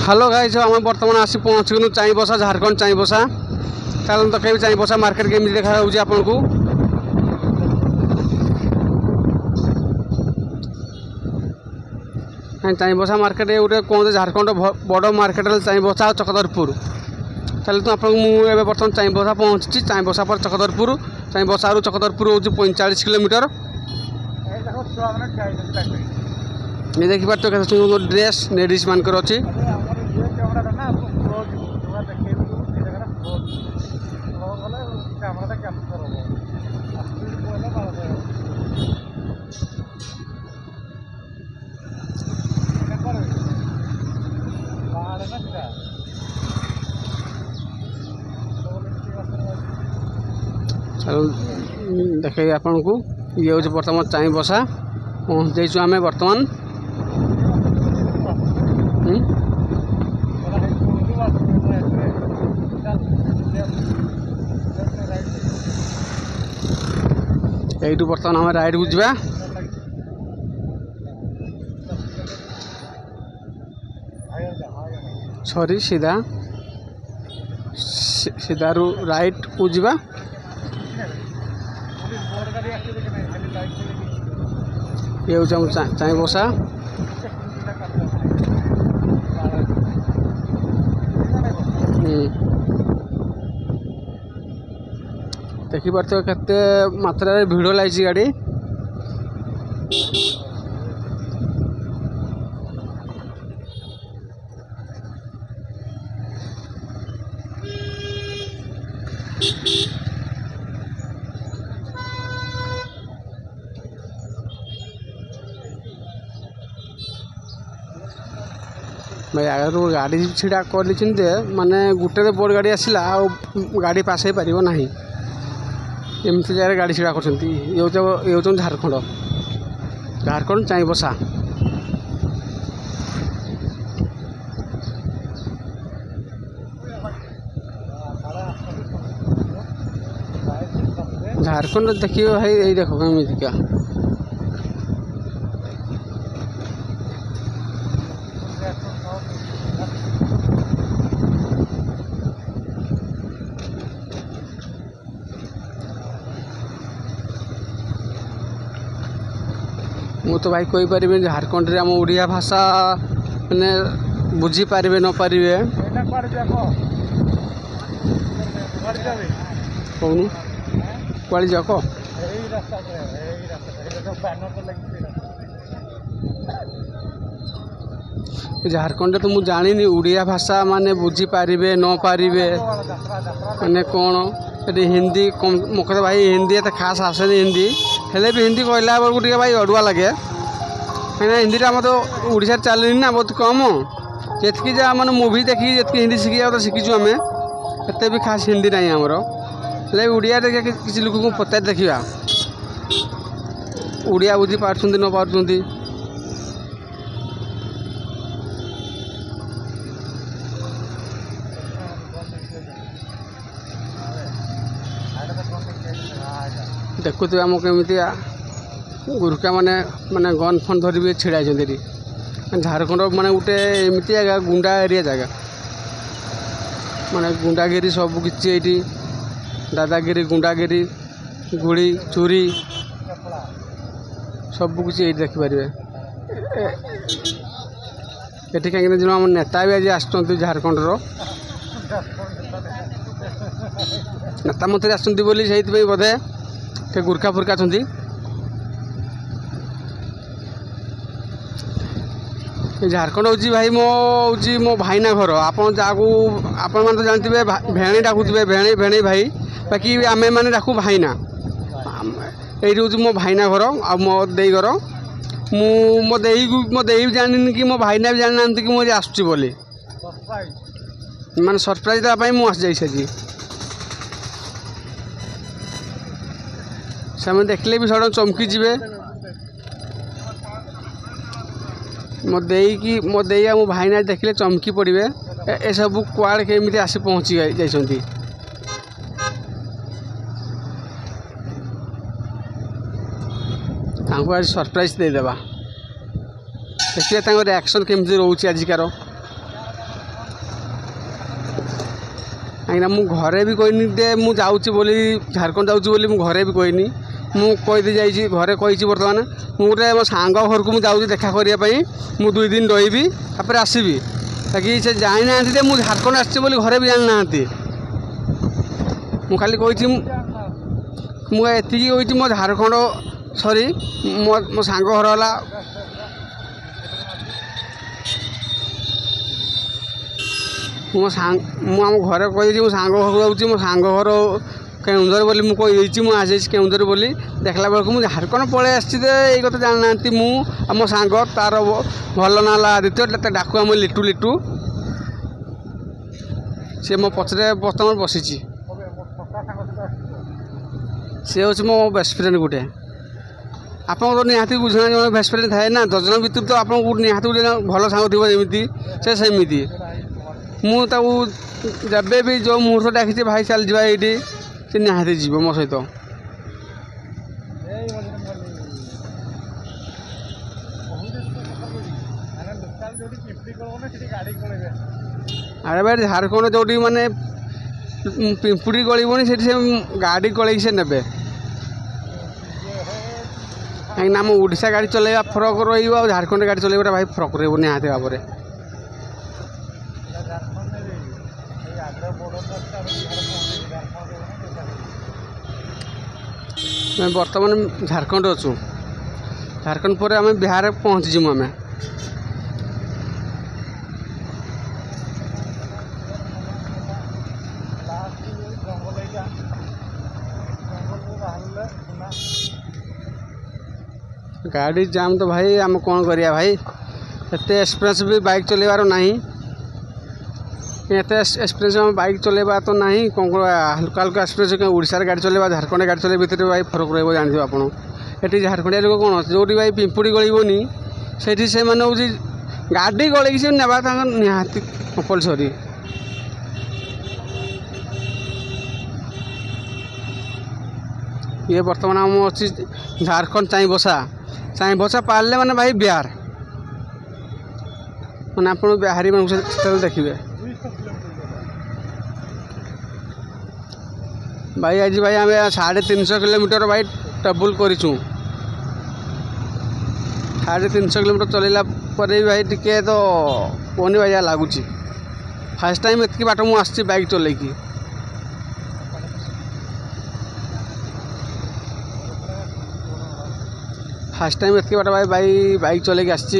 Hello guys आम बर्तमान आसी पहुँचगलु चाईबसा झारखंड चाईबसा चलन तो कहीं चाईबसा मार्केट केमी देखा आपन को चाईबसा मार्केट गोटे कौन झारखंड बड़ मार्केट चाईबसा चकधरपुर चल तो आपको मुझे बर्तमान चाईबसा पहुँची चाईबसा पर चकधरपुर चाईबसा चकधरपुर हूँ 45 किलोमीटर ये देखिए तो कैसे ड्रेस लेडीज मानकर अच्छी चलो देखे आपन को ये हूँ बर्तमान चाईबसा पहुँच जाइए आम बर्तमान यू बर्तमान आम राइड को जा सॉरी सीधा सीधा रू राइट को जा ये हूँ चाईबसा देखी पार्थ केते मात्रा भिड़ लगी गाड़ी भाई आगे गाड़ी छिड़ा कर माने गोटे बड़ गाड़ी आसला गाड़ी पास हो पार ना एमती जगह गाड़ी छिड़ा कर झारखंड झारखंड चाईबसा झारखंड देखिए भाई यही देखो क्या मु तो भाई कोई पारे झारखंड रे आम ओडिया भाषा मैंने बुझी पारे न पारे कौन कुआड़ी जाक झारखंड तो मुझे जानी ओडिया भाषा माने बुझी पारे न पारे माने कौन हिंदी मुख्यतः भाई हिंदी एत खास आसे हिंदी हेले भी हिंदी कहला बेलू भाई अड़ुआ लगे कहीं हिंदी आम तो ओडिशा चलनी ना बहुत कम जी जा मैंने मुवी देखी जी हिंदी शिखी तो शिखीचु आम एत भी खास हिंदी ना आमर हेल्ले ओडिया किसी लोक को पचार देखा ओडिया बुझी पार्टी न पार्टी देखुए आम केमी गुरुका माने माने गन फन धरी छिड़ा झारखंड माने गोटे एमती जगह गुंडा एरिया जगह माने गुंडागिरी सब किसी दादागिरी गुंडागिरी गुड़ी चोरी सब किसी ये देखिपारे ये कहीं जो आम नेता भी आज आसुँच झारखंड नेता मंत्री आसुँच बोधे गुरखा फुरखा झारखंड हूँ भाई मो भाईना घर आप तो जानते भेणी डाकुवे भेणी भेणी भाई बाकी आम मैंने डाकू भाईना ये हूँ मो भाईना घर आ मो देई घर मो देई भी जानी कि मो भाईना भी जानी ना कि मुझे आसुची बोली माने सरप्राइज देवाई मुझे आसी से देखले भी सडन चमकी जी मो देई मो भाईना देखले चमकी पड़े ए सब कुआड़ केमी आसी पहुँची जाइछंती आज सरप्राइज देदेबा देखिए रिएक्शन केमती रोचे आजिकार କାହିଁକିନା ମୁଁ ଘରେ ବି କହିନି ଯେ ମୁଁ ଯାଉଛି ବୋଲି ଝାଡ଼ଖଣ୍ଡ ଯାଉଛି ବୋଲି ମୁଁ ଘରେ ବି କହିନି। ମୁଁ କହିଦେଇ ଯାଇଛି ଘରେ କହିଛି ବର୍ତ୍ତମାନ ମୁଁ ଗୋଟେ ମୋ ସାଙ୍ଗ ଘରକୁ ମୁଁ ଯାଉଛି ଦେଖା କରିବା ପାଇଁ। ମୁଁ 2 ଦିନ ରହିବି ତାପରେ ଆସିବି। ବାକି ସେ ଜାଣିନାହାନ୍ତି ଯେ ମୁଁ ଝାଡ଼ଖଣ୍ଡ ଆସିଛି ବୋଲି ଘରେ ବି ଜାଣିନାହାନ୍ତି। ମୁଁ ଖାଲି କହିଛି ମୁଁ ଏତିକି କହିଛି ମୋ ଝାଡ଼ଖଣ୍ଡ ସରି ମୋ ସାଙ୍ଗ ଘର ହେଲା ମୁଁ ଆମ ଘରେ କହିଦେଇଛି ମୋ ସାଙ୍ଗ ଘରକୁ ଯାଉଛି। ମୋ ସାଙ୍ଗ ଘର କେଉଁଝର ବୋଲି ମୁଁ କହିଦେଇଛି। ମୁଁ ଆସିଯାଇଛି କେଉଁଝର ବୋଲି। ଦେଖିଲା ବେଳକୁ ମୁଁ ଝାଡ଼ଖଣ୍ଡ ପଳେଇ ଆସିଛି ଯେ ଏଇ କଥା ଜାଣିନାହାନ୍ତି। ମୁଁ ଆଉ ମୋ ସାଙ୍ଗ ତାର ଭଲ ନାଁ ହେଲା ଆଦିତ୍ୟ, ତା ଡାକୁ ଆମ ଲିଟୁ ଲିଟୁ। ସେ ମୋ ପଛରେ ବର୍ତ୍ତମାନ ବସିଛି। ସେ ହେଉଛି ମୋ ବେଷ୍ଟ ଫ୍ରେଣ୍ଡ ଗୋଟେ। ଆପଣଙ୍କ ତ ନିହାତି ବୁଝୁନା ଜଣେ ବେଷ୍ଟ ଫ୍ରେଣ୍ଡ ଥାଏ ନା, 10 ଜଣ ଭିତରୁ ତ ଆପଣଙ୍କୁ ନିହାତି ଗୋଟେ ଭଲ ସାଙ୍ଗ ଥିବ ଯେମିତି ସେ ସେମିତି। ମୁଁ ତାକୁ ଯେବେ ବି ଯେଉଁ ମୁହୂର୍ତ୍ତ ଡାକିଛି ଭାଇ ଚାଲିଯିବା ଏଇଠି, ସେ ନିହାତି ଯିବ ମୋ ସହିତ। ଆରେ ଭାଇ ଝାଡ଼ଖଣ୍ଡ ଯେଉଁଠି ମାନେ ପିମ୍ପୁଡ଼ି ଗଳିବନି ସେଠି ସେ ଗାଡ଼ି ଗଳେଇକି ସେ ନେବେ। କାହିଁକିନା ଆମ ଓଡ଼ିଶା ଗାଡ଼ି ଚଲେଇବା ଫରକ ରହିବ ଆଉ ଝାଡ଼ଖଣ୍ଡ ଗାଡ଼ି ଚଲେଇବାଟା ଭାଇ ଫରକ ରହିବ ନିହାତି ଭାବରେ। ଆମେ ବର୍ତ୍ତମାନ ଝାଡ଼ଖଣ୍ଡ ଅଛୁ। ଝାଡ଼ଖଣ୍ଡ ପରେ ଆମେ ବିହାରରେ ପହଞ୍ଚିଯିବୁ ଆମେ। ଗାଡ଼ି ଜାମ୍ ତ ଭାଇ ଆମେ କ'ଣ କରିବା ଭାଇ। ଏତେ ଏକ୍ସପିରିଏନ୍ସ ବି ବାଇକ୍ ଚଲେଇବାର ନାହିଁ। ଏତେ ଏକ୍ସପିରିଏନ୍ସ ଆମେ ବାଇକ୍ ଚଲେଇବା ତ ନାହିଁ। କ'ଣ ହାଲକା ହାଲକା ଏକ୍ସପିରିଏନ୍ସ ଓଡ଼ିଶାରେ ଗାଡ଼ି ଚଲେଇବା ଝାଡ଼ଖଣ୍ଡରେ ଗାଡ଼ି ଚଲେଇବା ଭିତରେ ଭାଇ ଫରକ ରହିବ ଜାଣିଥିବ ଆପଣ। ଏଠି ଝାଡ଼ଖଣ୍ଡିଆ ଲୋକ କ'ଣ ଯେଉଁଠି ଭାଇ ପିମ୍ପୁଡ଼ି ଗଳିବନି ସେଇଠି ସେମାନେ ହେଉଛି ଗାଡ଼ି ଗଳେଇକି ସେ ନେବା ତାଙ୍କର ନିହାତି କମ୍ପଲସରି। ଇଏ ବର୍ତ୍ତମାନ ଆମ ଅଛି ଝାଡ଼ଖଣ୍ଡ ଚାଇଁବସା ପାରିଲେ ମାନେ ଭାଇ ବିହାର ମାନେ ଆପଣ ବିହାରୀ ମାନଙ୍କୁ ସେତେବେଳେ ଦେଖିବେ। ଭାଇ ଆଜି ଭାଇ ଆମେ 350 କିଲୋମିଟର ଭାଇ ଟ୍ରାଭେଲ୍ କରିଛୁ। 350 କିଲୋମିଟର ଚଲେଇଲା ପରେ ବି ଭାଇ ଟିକେ ତ କୁହନି ଭାଇ ଲାଗୁଛି। ଫାର୍ଷ୍ଟ ଟାଇମ୍ ଏତିକି ବାଟ ମୁଁ ଆସିଛି ବାଇକ୍ ଚଲେଇକି। ଫାର୍ଷ୍ଟ ଟାଇମ୍ ଏତିକି ବାଟ ଭାଇ ବାଇକ୍ ଚଲେଇକି ଆସିଛି।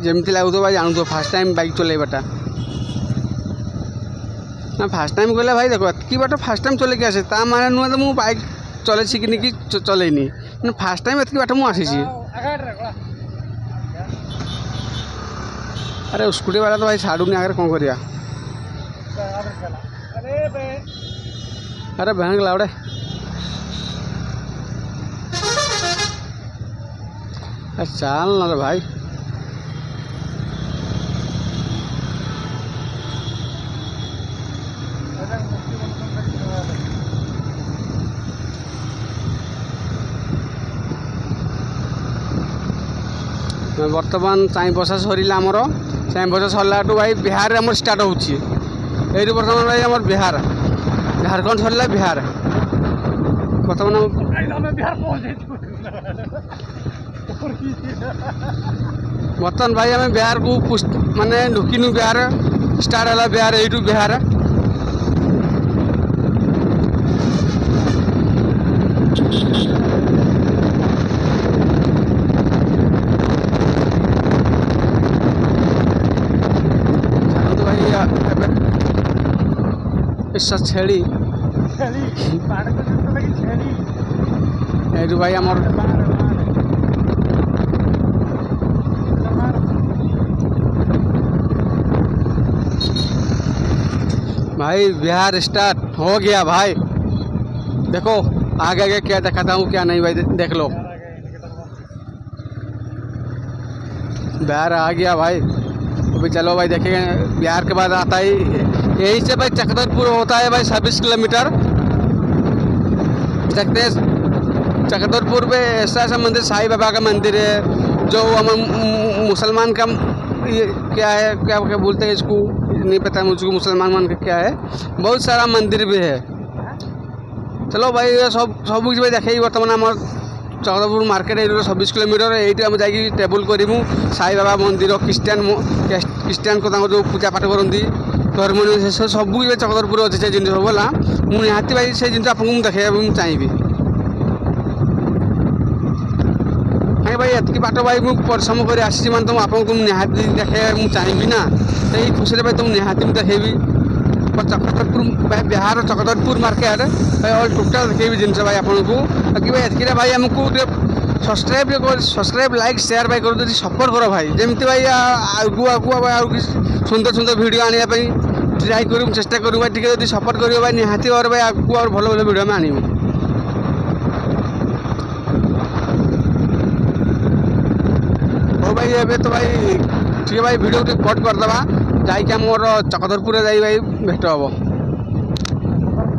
ଯେମିତି ଲାଗୁଥିବ ଭାଇ ଜାଣୁଥିବ ଫାର୍ଷ୍ଟ ଟାଇମ୍ ବାଇକ୍ ଚଲେଇବାଟା। ନା ଫାର୍ଷ୍ଟ ଟାଇମ୍ କହିଲେ ଭାଇ ଦେଖ ଏତିକି ବାଟ ଫାର୍ଷ୍ଟ ଟାଇମ୍ ଚଲେଇକି ଆସେ ତା ମାନେ ନୁହେଁ ତ ମୁଁ ବାଇକ୍ ଚଲେଇ ଶିଖିନି କି ଚଲେଇନି। ମାନେ ଫାର୍ଷ୍ଟ ଟାଇମ୍ ଏତିକି ବାଟ ମୁଁ ଆସିଛି। ଆରେ ସ୍କୁଟି ବାଲା ତ ଭାଇ ଛାଡ଼ୁନି ଆଗରେ କ'ଣ କରିବା। ଆରେ ଭେଙ୍ଗ ଲାଉଡ଼େ ଚାଲ ନା ରେ ଭାଇ। ବର୍ତ୍ତମାନ ଚାଇଁବସା ସରିଲା ଆମର। ଚାଇଁବସା ସରିଲାଠୁ ଭାଇ ବିହାରରେ ଆମର ଷ୍ଟାର୍ଟ ହେଉଛି। ଏଇଠି ବର୍ତ୍ତମାନ ଭାଇ ଆମର ବିହାର, ଝାଡ଼ଖଣ୍ଡ ସରିଲା ବିହାର। ବର୍ତ୍ତମାନ ଭାଇ ଆମେ ବିହାରକୁ ମାନେ ଢୁକିନୁ। ବିହାର ଷ୍ଟାର୍ଟ ହେଲା ବିହାର, ଏଇଠୁ ବିହାର। ଛେଳି ଏଇଠୁ ଭାଇ ଆମର भाई बिहार स्टार्ट हो गया भाई। देखो आगे आगे क्या दिखाता हूँ क्या नहीं भाई देख लो। बिहार आ गया भाई। अभी चलो भाई देखेंगे। बिहार के बाद आता है यहीं से भाई चक्रधरपुर होता है भाई 26 किलोमीटर। देखते हैं चक्रधरपुर पे ऐसा मंदिर साईं बाबा का मंदिर है जो हम मुसलमान का ये क्या है, क्या क्या बोलते हैं इसको, नहीं पता मुझको, मुसलमान मान के क्या है, बहुत सारा मंदिर भी है। चलो भाई ये सब कुछ भाई देखे बर्तमान आम चक्रधरपुर मार्केट एरिया 26 किलोमीटर ये आम जाकि ट्रेवल करूँ साई बाबा मंदिर क्रिस्टियान को जो पूजा पाठ करती धर्म से सब चक्रधरपुर अच्छे से जिन सब है निहाती भाई से जिन आपको देखा चाहिए। हाँ भाई एतकी बाट भाई मुझे परिश्रम कर आसी मैंने तुम आपको निहाती देखा चाहिए ना, यही खुशी भाई तुम निहाती देखेबी चक्रधरपुर बिहार चक्रधरपुर मार्केट भाई ऑल टोटाल देखेबी जिन भाई आपको कि भाई एतकी भाई आमको सब्सक्राइब लाइक शेयर भाई कर सपोर्ट कर भाई जमी भाई आगु आगु भाई सुंदर सुंदर वीडियो आने ट्राए करूँ चेष्टा करूँ भाई टी सपोर्ट कर भाई निहाती भाव भाई आगु और भल भल वीडियो में आनबू। हो भाई एवं तो भाई ठीक है भाई वीडियो कट करदे जाकि मोर चक्रधरपुर जाई भाई भेट हम।